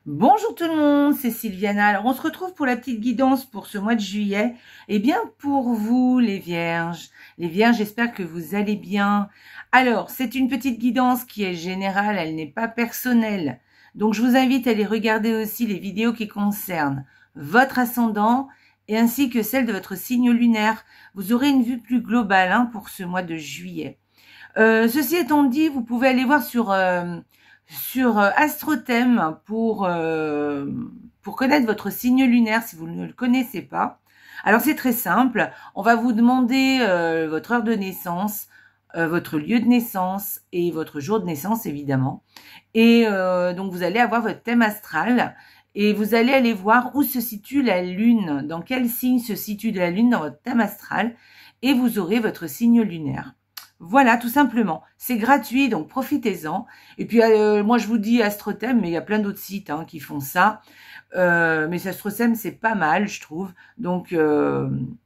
Bonjour tout le monde, c'est Sylviana. Alors on se retrouve pour la petite guidance pour ce mois de juillet. Eh bien pour vous les vierges, j'espère que vous allez bien. Alors c'est une petite guidance qui est générale, elle n'est pas personnelle. Donc je vous invite à aller regarder aussi les vidéos qui concernent votre ascendant et ainsi que celle de votre signe lunaire. Vous aurez une vue plus globale pour ce mois de juillet. Ceci étant dit, vous pouvez aller voir sur Astrothème pour connaître votre signe lunaire si vous ne le connaissez pas. Alors c'est très simple, on va vous demander votre heure de naissance, votre lieu de naissance et votre jour de naissance évidemment. Et donc vous allez avoir votre thème astral et vous allez aller voir où se situe la lune, dans quel signe se situe la lune dans votre thème astral et vous aurez votre signe lunaire. Voilà, tout simplement. C'est gratuit, donc profitez-en. Et puis, moi, je vous dis Astrothème, mais il y a plein d'autres sites qui font ça. Mais Astrothème, c'est pas mal, je trouve. Donc,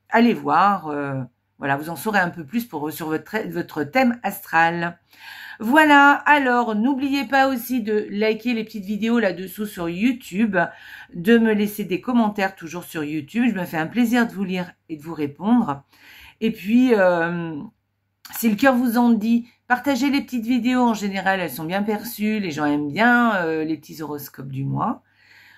allez voir. Voilà, vous en saurez un peu plus sur votre thème astral. Voilà, alors n'oubliez pas aussi de liker les petites vidéos là-dessous sur YouTube, de me laisser des commentaires toujours sur YouTube. Je me fais un plaisir de vous lire et de vous répondre. Et puis... si le cœur vous en dit, partagez les petites vidéos. En général, elles sont bien perçues. Les gens aiment bien les petits horoscopes du mois.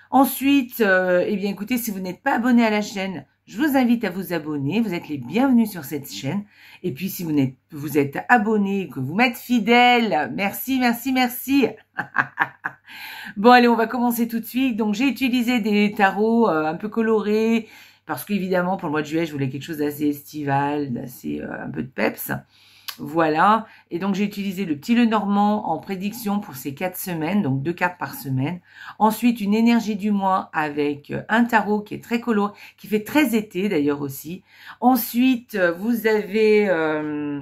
Ensuite, eh bien, écoutez, si vous n'êtes pas abonné à la chaîne, je vous invite à vous abonner. Vous êtes les bienvenus sur cette chaîne. Et puis, si vous êtes abonné, que vous m'êtes fidèle, merci, merci, merci. Bon, allez, on va commencer tout de suite. Donc, j'ai utilisé des tarots un peu colorés. Parce qu'évidemment, pour le mois de juillet, je voulais quelque chose d'assez estival, d'assez un peu de peps. Voilà. Et donc, j'ai utilisé le petit Lenormand en prédiction pour ces 4 semaines, donc 2 cartes par semaine. Ensuite, une énergie du mois avec un tarot qui est très coloré, qui fait très été d'ailleurs aussi. Ensuite, vous avez un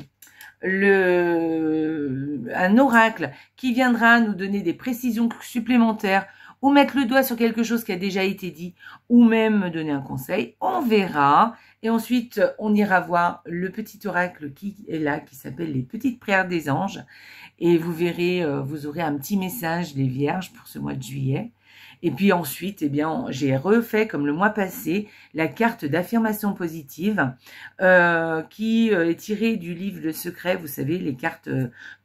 oracle qui viendra nous donner des précisions supplémentaires ou mettre le doigt sur quelque chose qui a déjà été dit, ou même me donner un conseil, on verra. Et ensuite, on ira voir le petit oracle qui est là, qui s'appelle les petites prières des anges. Et vous verrez, vous aurez un petit message des vierges pour ce mois de juillet. Et puis ensuite, eh bien, j'ai refait, comme le mois passé, la carte d'affirmation positive qui est tirée du livre Le Secret, vous savez, les cartes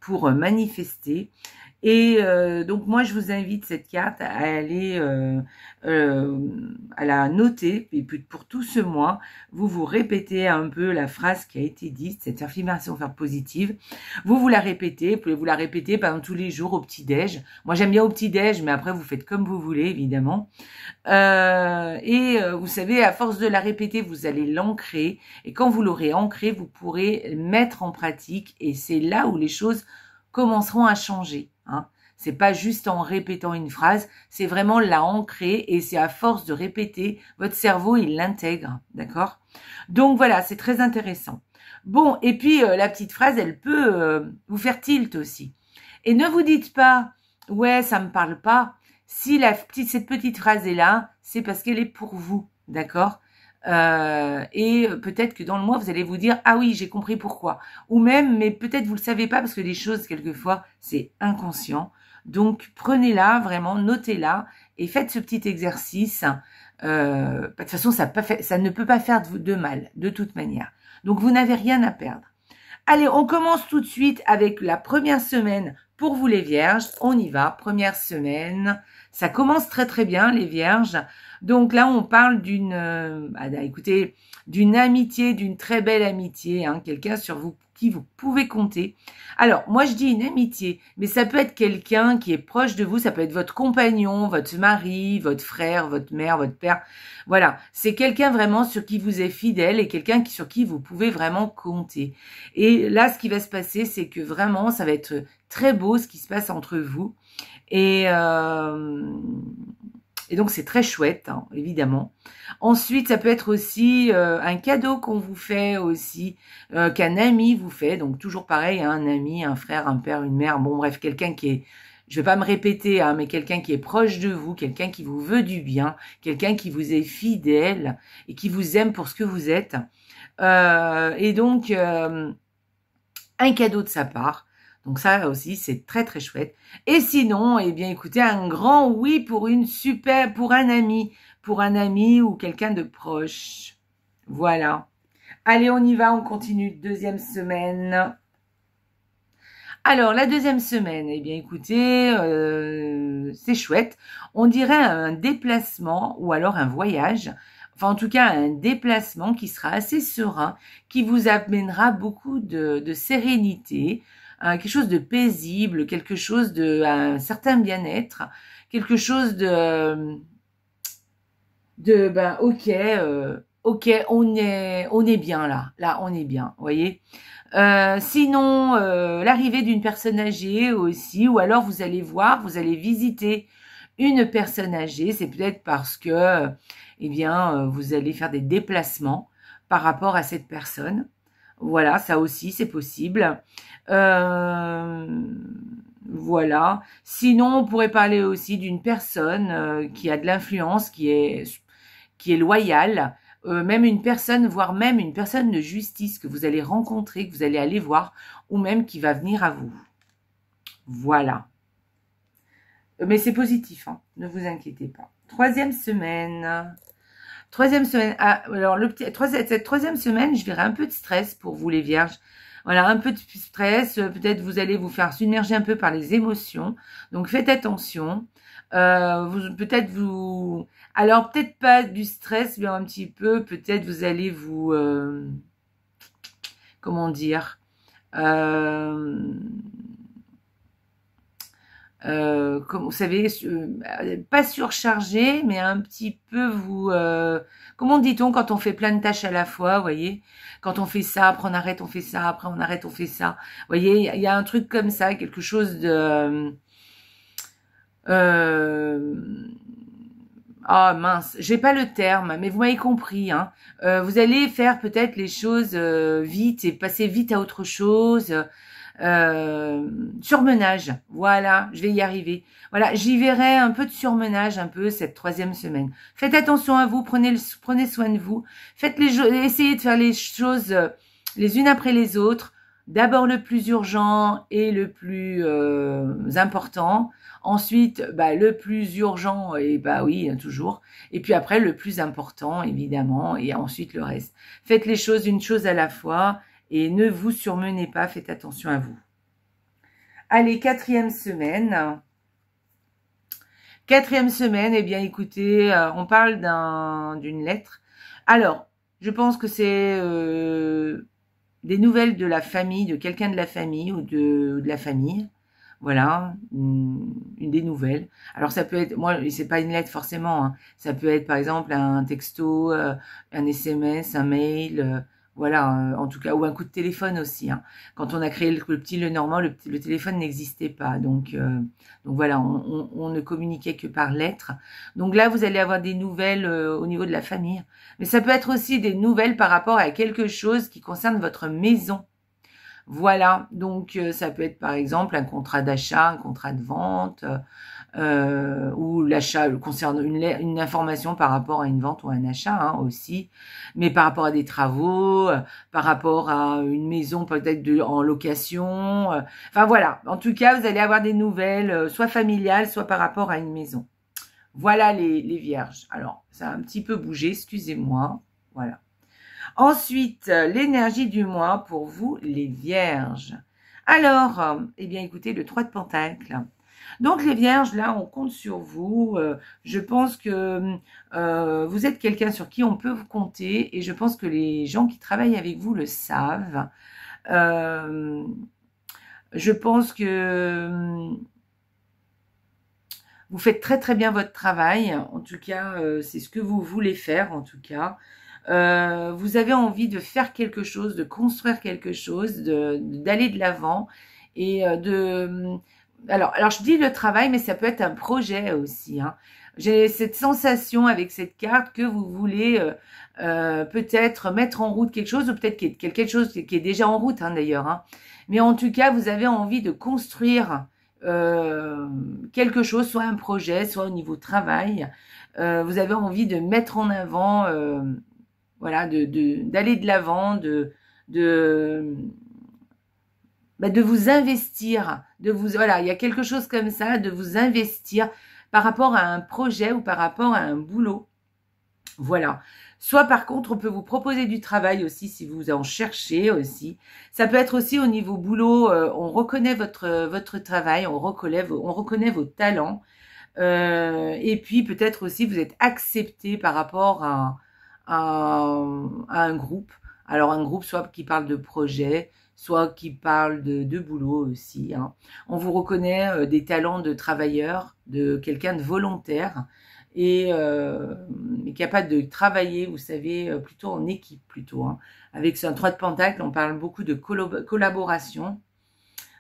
pour manifester. Et donc moi je vous invite cette carte à aller à la noter et puis pour tout ce mois vous répétez un peu la phrase qui a été dite, cette affirmation positive, vous la répétez, vous pouvez vous la répéter pendant tous les jours au petit-déj. Moi j'aime bien au petit-déj, mais après vous faites comme vous voulez évidemment. Vous savez, à force de la répéter, vous allez l'ancrer et quand vous l'aurez ancré, vous pourrez mettre en pratique et c'est là où les choses commenceront à changer. C'est pas juste en répétant une phrase, c'est vraiment la ancrer et c'est à force de répéter, votre cerveau il l'intègre, d'accord? Donc voilà, c'est très intéressant. Bon, et puis la petite phrase, elle peut vous faire tilt aussi. Et ne vous dites pas, ouais, ça me parle pas. Si cette petite phrase est là, c'est parce qu'elle est pour vous, d'accord? Et peut-être que dans le mois, vous allez vous dire « Ah oui, j'ai compris pourquoi ». Ou même, mais peut-être vous ne le savez pas parce que les choses, quelquefois, c'est inconscient. Donc, prenez-la, vraiment, notez-la et faites ce petit exercice. De toute façon, ça ne peut pas faire de mal, de toute manière. Donc, vous n'avez rien à perdre. Allez, on commence tout de suite avec la première semaine pour vous les vierges. On y va, première semaine. Ça commence très très bien, les vierges. Donc là, on parle d'une amitié, d'une très belle amitié, quelqu'un sur qui vous pouvez compter. Alors, moi, je dis une amitié, mais ça peut être quelqu'un qui est proche de vous, ça peut être votre compagnon, votre mari, votre frère, votre mère, votre père. Voilà, c'est quelqu'un vraiment sur qui vous êtes fidèle et quelqu'un sur qui vous pouvez vraiment compter. Et là, ce qui va se passer, c'est que vraiment, ça va être très beau ce qui se passe entre vous. Et donc, c'est très chouette, évidemment. Ensuite, ça peut être aussi un cadeau qu'on vous fait aussi, qu'un ami vous fait. Donc, toujours pareil, un ami, un frère, un père, une mère. Bon, bref, quelqu'un qui est, je vais pas me répéter, mais quelqu'un qui est proche de vous, quelqu'un qui vous veut du bien, quelqu'un qui vous est fidèle et qui vous aime pour ce que vous êtes. Et donc, un cadeau de sa part. Donc ça aussi, c'est très très chouette. Et sinon, eh bien écoutez, un grand oui pour pour un ami ou quelqu'un de proche. Voilà. Allez, on y va, on continue. Deuxième semaine. Alors, la deuxième semaine, eh bien écoutez, c'est chouette. On dirait un déplacement ou alors un voyage. Enfin, en tout cas, un déplacement qui sera assez serein, qui vous amènera beaucoup de sérénité, quelque chose de paisible, quelque chose de un certain bien-être, quelque chose de ben ok, on est bien là on est bien, vous voyez. Sinon, l'arrivée d'une personne âgée aussi, ou alors vous allez voir, vous allez visiter une personne âgée, c'est peut-être parce que, eh bien, vous allez faire des déplacements par rapport à cette personne. Voilà, ça aussi, c'est possible. Voilà. Sinon, on pourrait parler aussi d'une personne qui a de l'influence, qui est loyale, même une personne, voire même une personne de justice que vous allez rencontrer, que vous allez aller voir, ou même qui va venir à vous. Voilà. Mais c'est positif, hein, ne vous inquiétez pas. Troisième semaine. Troisième semaine. Ah, alors, cette troisième semaine, je verrai un peu de stress pour vous, les vierges. Voilà, un peu de stress. Peut-être vous allez vous faire submerger un peu par les émotions. Donc, faites attention. Peut-être vous... Alors, peut-être pas du stress, mais un petit peu. Peut-être vous allez vous... comment dire comme vous savez, pas surchargé, mais un petit peu vous... comment dit-on quand on fait plein de tâches à la fois, vous voyez? Quand on fait ça, après on arrête, on fait ça, après on arrête, on fait ça. Vous voyez, il y a un truc comme ça, quelque chose de... Ah mince, j'ai pas le terme, mais vous m'avez compris. Hein. Vous allez faire peut-être les choses vite et passer vite à autre chose. Surmenage, voilà, je vais y arriver. Voilà, j'y verrai un peu de surmenage, un peu cette troisième semaine. Faites attention à vous, prenez soin de vous. Essayez de faire les choses les unes après les autres. D'abord le plus urgent et le plus important. Ensuite, bah, le plus urgent, et bah oui, toujours. Et puis après, le plus important, évidemment, et ensuite le reste. Faites les choses une chose à la fois et ne vous surmenez pas, faites attention à vous. Allez, quatrième semaine. Quatrième semaine, eh bien écoutez, on parle d'une lettre. Alors, je pense que c'est des nouvelles de la famille, de quelqu'un de la famille ou de la famille. Voilà, une des nouvelles. Alors ça peut être, moi c'est pas une lettre forcément, hein. Ça peut être par exemple un texto, un SMS, un mail, voilà, en tout cas, ou un coup de téléphone aussi. Hein. Quand on a créé le petit Lenormand, le téléphone n'existait pas, donc voilà, on ne communiquait que par lettre. Donc là, vous allez avoir des nouvelles au niveau de la famille, mais ça peut être aussi des nouvelles par rapport à quelque chose qui concerne votre maison. Voilà, donc ça peut être par exemple un contrat d'achat, un contrat de vente, ou l'achat concerne une information par rapport à une vente ou un achat hein, aussi, mais par rapport à des travaux, par rapport à une maison peut-être en location. Enfin voilà, en tout cas, vous allez avoir des nouvelles, soit familiales, soit par rapport à une maison. Voilà les vierges. Alors, ça a un petit peu bougé, excusez-moi. Voilà. Ensuite, l'énergie du mois pour vous, les vierges. Alors, eh bien, écoutez, le 3 de Pentacle. Donc, les vierges, là, on compte sur vous. Je pense que vous êtes quelqu'un sur qui on peut vous compter et je pense que les gens qui travaillent avec vous le savent. Je pense que vous faites très, très bien votre travail. En tout cas, c'est ce que vous voulez faire, en tout cas. Vous avez envie de faire quelque chose, de construire quelque chose, d'aller de l'avant et alors je dis le travail, mais ça peut être un projet aussi. Hein. J'ai cette sensation avec cette carte que vous voulez peut-être mettre en route quelque chose, ou peut-être quelque chose qui est déjà en route hein, d'ailleurs. Hein. Mais en tout cas, vous avez envie de construire quelque chose, soit un projet, soit au niveau travail. Vous avez envie de mettre en avant voilà, d'aller de l'avant, de vous investir, voilà, il y a quelque chose comme ça, de vous investir par rapport à un projet ou par rapport à un boulot. Voilà. Soit par contre, on peut vous proposer du travail aussi si vous en cherchez aussi. Ça peut être aussi au niveau boulot, on reconnaît votre travail, on reconnaît vos talents. Et puis peut-être aussi vous êtes accepté par rapport à un groupe. Alors un groupe soit qui parle de projet, soit qui parle de boulot aussi. Hein. On vous reconnaît des talents de travailleur, de quelqu'un de volontaire et capable de travailler, vous savez, plutôt en équipe plutôt. Hein. Avec un 3 de pentacle, on parle beaucoup de collaboration.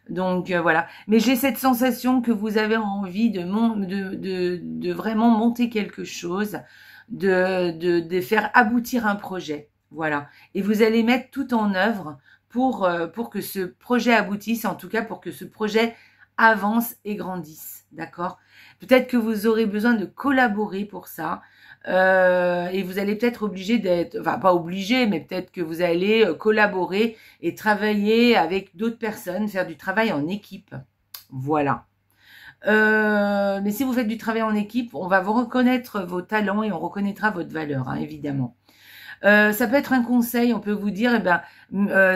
Donc voilà. Mais j'ai cette sensation que vous avez envie de vraiment monter quelque chose, de faire aboutir un projet. Voilà. Et vous allez mettre tout en œuvre pour que ce projet aboutisse, en tout cas pour que ce projet avance et grandisse. D'accord ? Peut-être que vous aurez besoin de collaborer pour ça. Et vous allez peut-être obligé d'être, enfin pas obligé, mais peut-être que vous allez collaborer et travailler avec d'autres personnes, faire du travail en équipe. Voilà. Mais si vous faites du travail en équipe, on va vous reconnaître vos talents et on reconnaîtra votre valeur, hein, évidemment. Ça peut être un conseil, on peut vous dire, eh ben,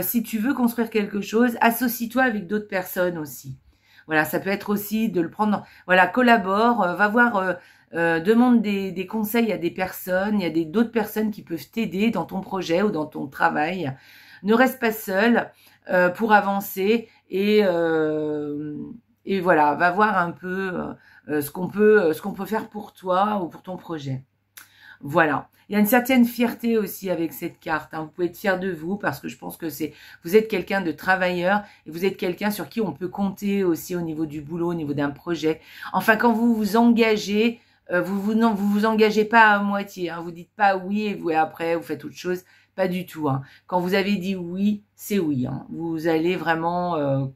si tu veux construire quelque chose, associe-toi avec d'autres personnes aussi. Voilà, ça peut être aussi de le prendre, voilà, collabore, va voir, demande des conseils à des personnes, il y a d'autres personnes qui peuvent t'aider dans ton projet ou dans ton travail. Ne reste pas seul pour avancer et voilà, va voir un peu ce qu'on peut faire pour toi ou pour ton projet. Voilà. Il y a une certaine fierté aussi avec cette carte. Hein. Vous pouvez être fier de vous parce que je pense que vous êtes quelqu'un de travailleur et vous êtes quelqu'un sur qui on peut compter aussi au niveau du boulot, au niveau d'un projet. Enfin, quand vous vous engagez, vous engagez pas à moitié. Hein. Vous dites pas oui et après vous faites autre chose. Pas du tout. Hein. Quand vous avez dit oui, c'est oui. Hein. Vous allez vraiment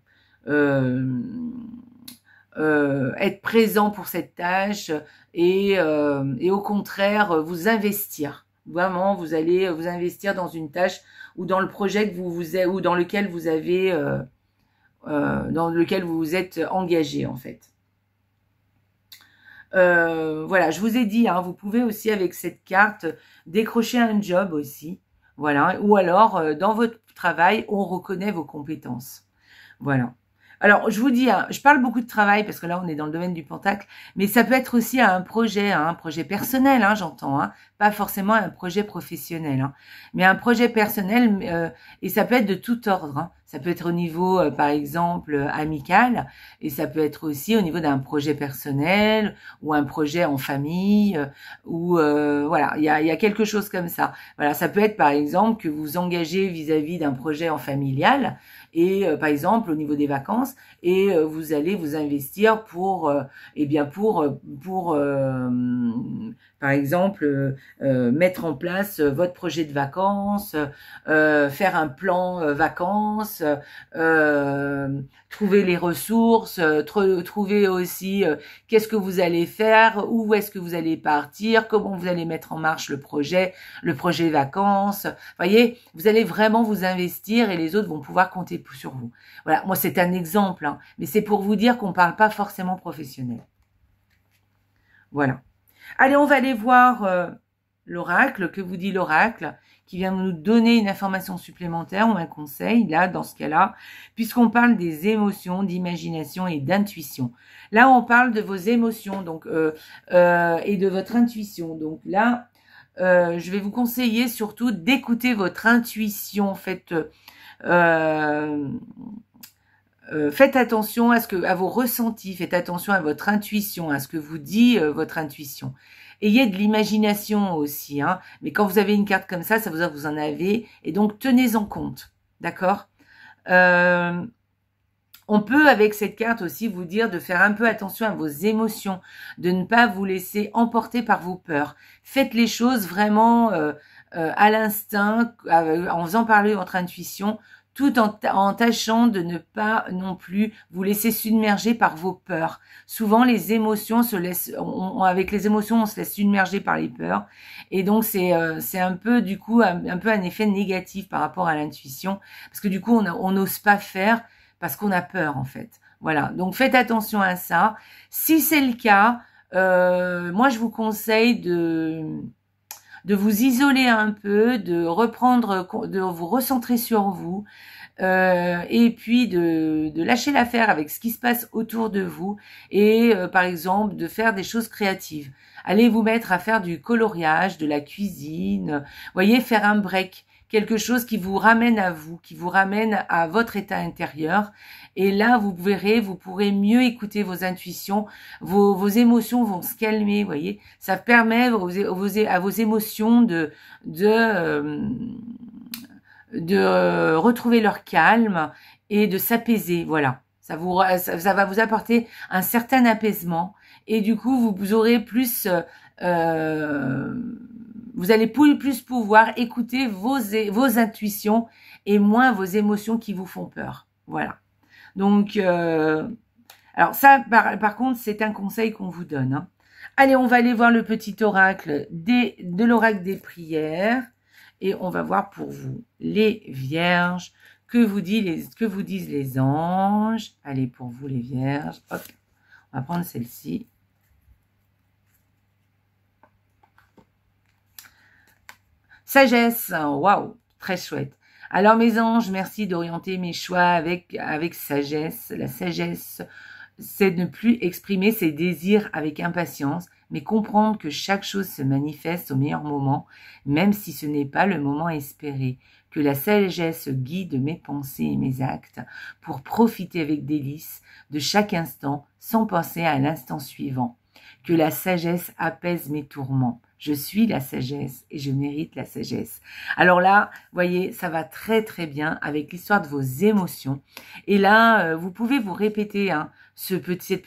être présent pour cette tâche et au contraire vous investir. Vraiment, vous allez vous investir dans une tâche ou dans le projet que ou dans lequel vous avez dans lequel vous vous êtes engagé en fait. Voilà, je vous ai dit, hein, vous pouvez aussi avec cette carte décrocher un job aussi. Voilà, ou alors dans votre travail, on reconnaît vos compétences. Voilà. Alors, je vous dis, hein, je parle beaucoup de travail parce que là, on est dans le domaine du pentacle, mais ça peut être aussi un projet personnel, hein, j'entends, hein, pas forcément un projet professionnel, hein, mais un projet personnel, et ça peut être de tout ordre. Hein. Ça peut être au niveau, par exemple, amical, et ça peut être aussi au niveau d'un projet personnel ou un projet en famille, ou voilà, il y a quelque chose comme ça. Voilà, ça peut être par exemple que vous vous engagez vis-à-vis d'un projet en familial. Et par exemple au niveau des vacances et vous allez vous investir pour par exemple mettre en place votre projet de vacances, faire un plan vacances, trouver les ressources, trouver aussi qu'est-ce que vous allez faire, où est-ce que vous allez partir, comment vous allez mettre en marche le projet vacances. Voyez, vous allez vraiment vous investir et les autres vont pouvoir compter sur vous. Voilà, moi c'est un exemple, hein, mais c'est pour vous dire qu'on ne parle pas forcément professionnel. Voilà. Allez, on va aller voir l'oracle. Que vous dit l'oracle, qui vient nous donner une information supplémentaire ou un conseil, là, dans ce cas-là, puisqu'on parle des émotions, d'imagination et d'intuition. Là, on parle de vos émotions donc et de votre intuition. Donc là, je vais vous conseiller surtout d'écouter votre intuition. Faites attention à vos ressentis, faites attention à votre intuition, à ce que vous dit votre intuition. Ayez de l'imagination aussi, hein. Mais quand vous avez une carte comme ça veut dire que vous en avez, et donc tenez-en compte, d'accord ? On peut avec cette carte aussi vous dire de faire un peu attention à vos émotions, de ne pas vous laisser emporter par vos peurs. Faites les choses vraiment à l'instinct, en faisant parler votre intuition, tout en tâchant de ne pas non plus vous laisser submerger par vos peurs. Souvent, les émotions avec les émotions, on se laisse submerger par les peurs. Et donc, c'est un peu, du coup, un peu un effet négatif par rapport à l'intuition. Parce que du coup, on n'ose pas faire parce qu'on a peur en fait. Voilà, donc faites attention à ça. Si c'est le cas, moi je vous conseille de vous isoler un peu, de vous recentrer sur vous, et puis de lâcher l'affaire avec ce qui se passe autour de vous et par exemple de faire des choses créatives. Allez vous mettre à faire du coloriage, de la cuisine, voyez, faire un break, quelque chose qui vous ramène à vous, qui vous ramène à votre état intérieur. Et là, vous verrez, vous pourrez mieux écouter vos intuitions, vos émotions vont se calmer, voyez. Ça permet à vos émotions de retrouver leur calme et de s'apaiser, voilà. Ça va vous apporter un certain apaisement et du coup vous aurez plus, vous allez plus pouvoir écouter vos intuitions et moins vos émotions qui vous font peur, voilà. Donc, alors ça, par contre, c'est un conseil qu'on vous donne, hein. Allez, on va aller voir le petit oracle de l'oracle des prières. Et on va voir pour vous, les vierges, que vous disent les anges. Allez, pour vous, les vierges. Hop, on va prendre celle-ci. Sagesse, waouh, très chouette. Alors, mes anges, merci d'orienter mes choix avec sagesse. La sagesse, c'est de ne plus exprimer ses désirs avec impatience, mais comprendre que chaque chose se manifeste au meilleur moment, même si ce n'est pas le moment espéré. Que la sagesse guide mes pensées et mes actes pour profiter avec délice de chaque instant sans penser à l'instant suivant. Que la sagesse apaise mes tourments. Je suis la sagesse et je mérite la sagesse. Alors là, voyez, ça va très très bien avec l'histoire de vos émotions. Et là, vous pouvez vous répéter hein, ce petit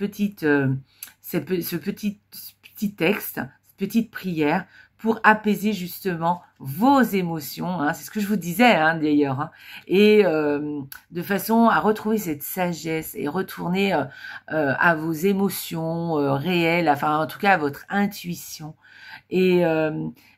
texte, cette petite prière pour apaiser justement vos émotions. Hein, c'est ce que je vous disais hein, d'ailleurs. Hein, et de façon à retrouver cette sagesse et retourner à vos émotions réelles, enfin en tout cas à votre intuition. Et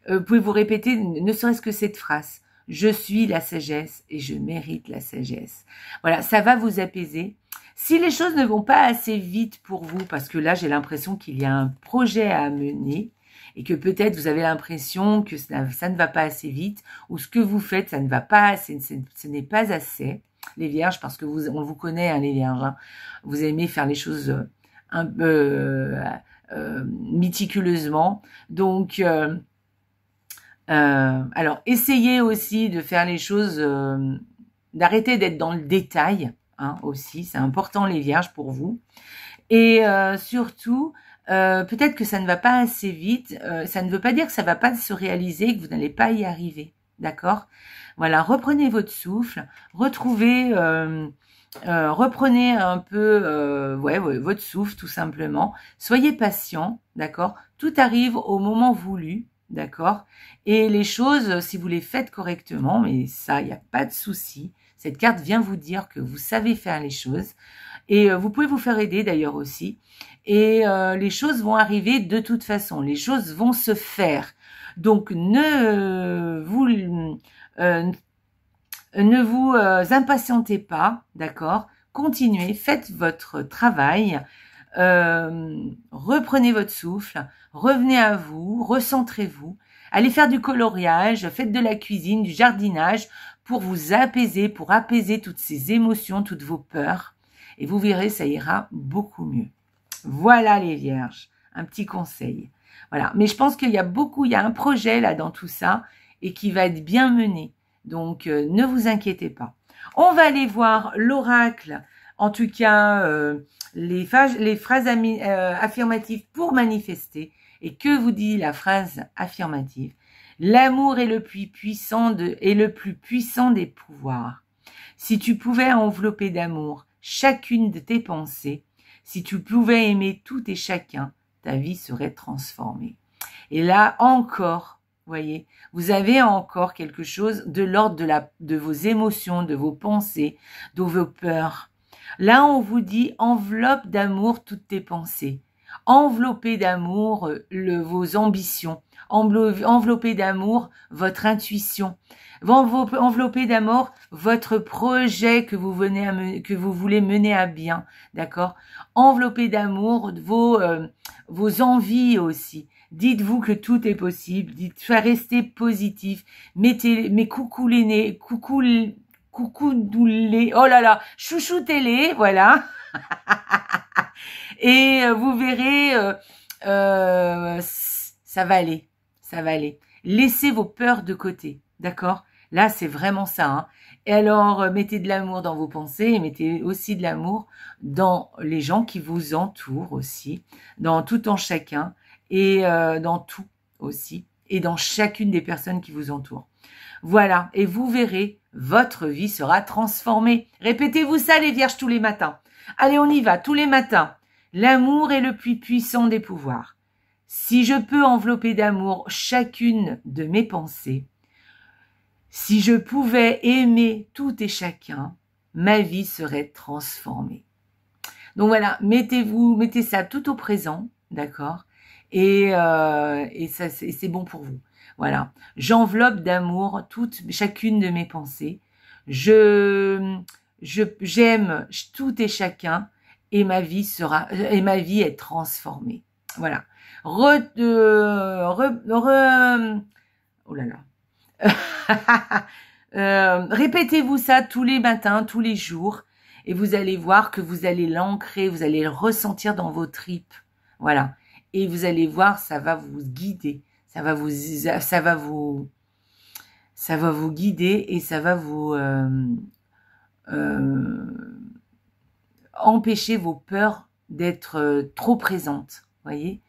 vous pouvez vous répéter ne serait-ce que cette phrase. Je suis la sagesse et je mérite la sagesse. Voilà, ça va vous apaiser. Si les choses ne vont pas assez vite pour vous, parce que là j'ai l'impression qu'il y a un projet à mener et que peut-être vous avez l'impression que ça ne va pas assez vite ou ce que vous faites, ça ne va pas assez, ce n'est pas assez. Les vierges, parce que on vous connaît hein, les vierges, hein, vous aimez faire les choses un peu méticuleusement. Donc, alors essayez aussi de faire les choses, d'arrêter d'être dans le détail. Hein, aussi, c'est important les vierges pour vous. Et surtout, peut-être que ça ne va pas assez vite. Ça ne veut pas dire que ça ne va pas se réaliser, que vous n'allez pas y arriver. D'accord? Voilà, reprenez votre souffle, reprenez un peu votre souffle tout simplement. Soyez patient, d'accord? Tout arrive au moment voulu, d'accord? Et les choses, si vous les faites correctement, mais ça, il n'y a pas de souci. Cette carte vient vous dire que vous savez faire les choses. Et vous pouvez vous faire aider d'ailleurs aussi. Et les choses vont arriver de toute façon. Les choses vont se faire. Donc ne vous impatientez pas, d'accord? Continuez, faites votre travail. Reprenez votre souffle. Revenez à vous, recentrez-vous. Allez faire du coloriage, faites de la cuisine, du jardinage pour vous apaiser, pour apaiser toutes ces émotions, toutes vos peurs. Et vous verrez, ça ira beaucoup mieux. Voilà les vierges, un petit conseil. Voilà, mais je pense qu'il y a un projet là dans tout ça et qui va être bien mené. Donc, ne vous inquiétez pas. On va aller voir l'oracle, en tout cas, les phrases affirmatives pour manifester. Et que vous dit la phrase affirmative? L'amour est le plus puissant des pouvoirs. Si tu pouvais envelopper d'amour chacune de tes pensées, si tu pouvais aimer tout et chacun, ta vie serait transformée. Et là encore, voyez, vous avez encore quelque chose de l'ordre de vos émotions, de vos pensées, de vos peurs. Là, on vous dit enveloppe d'amour toutes tes pensées. enveloppez d'amour vos ambitions, enveloppez d'amour votre intuition, enveloppez d'amour votre projet que vous voulez mener à bien, d'accord? Enveloppez d'amour vos envies aussi. Dites-vous que tout est possible, restez positif, coucou les nez, coucou les, oh là là, chouchoutez-les, voilà. Et vous verrez, ça va aller, ça va aller. Laissez vos peurs de côté, d'accord? Là, c'est vraiment ça, hein. Et alors, mettez de l'amour dans vos pensées et mettez aussi de l'amour dans les gens qui vous entourent aussi, dans tout en chacun et dans tout aussi et dans chacune des personnes qui vous entourent. Voilà, et vous verrez, votre vie sera transformée. Répétez-vous ça les vierges tous les matins. Allez, on y va, tous les matins. L'amour est le plus puissant des pouvoirs. Si je peux envelopper d'amour chacune de mes pensées, si je pouvais aimer tout et chacun, ma vie serait transformée. Donc voilà, mettez ça tout au présent, d'accord? Et ça, c'est bon pour vous. Voilà, j'enveloppe d'amour chacune de mes pensées. J'aime tout et chacun et ma vie est transformée. Voilà. Oh là là. Répétez-vous ça tous les matins, tous les jours, et vous allez voir que vous allez l'ancrer, vous allez le ressentir dans vos tripes. Voilà. Et vous allez voir, ça va vous guider. Ça va vous guider et ça va vous empêcher vos peurs d'être trop présentes, voyez.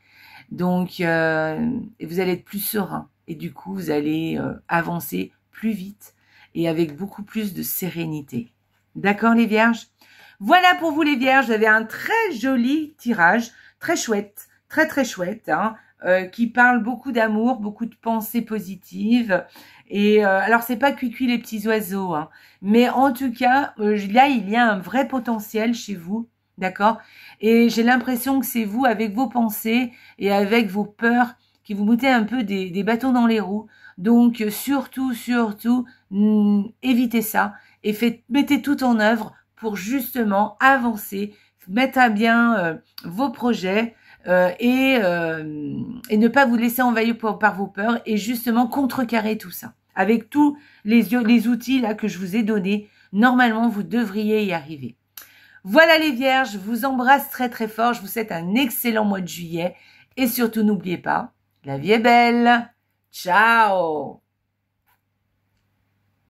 Donc, vous allez être plus serein et du coup, vous allez avancer plus vite et avec beaucoup plus de sérénité. D'accord, les vierges? Voilà pour vous, les vierges. Vous avez un très joli tirage, très chouette, très chouette, hein, qui parle beaucoup d'amour, beaucoup de pensées positives. Et alors, c'est pas cuicui les petits oiseaux, hein, mais en tout cas, là, il y a un vrai potentiel chez vous, d'accord? Et j'ai l'impression que c'est vous, avec vos pensées et avec vos peurs, qui vous mettez un peu des bâtons dans les roues. Donc, surtout, évitez ça et mettez tout en œuvre pour justement avancer, mettre à bien vos projets, et ne pas vous laisser envahir par vos peurs et justement contrecarrer tout ça. Avec tous les outils là que je vous ai donnés, normalement vous devriez y arriver. Voilà les vierges, je vous embrasse très fort, je vous souhaite un excellent mois de juillet et surtout n'oubliez pas, la vie est belle. Ciao!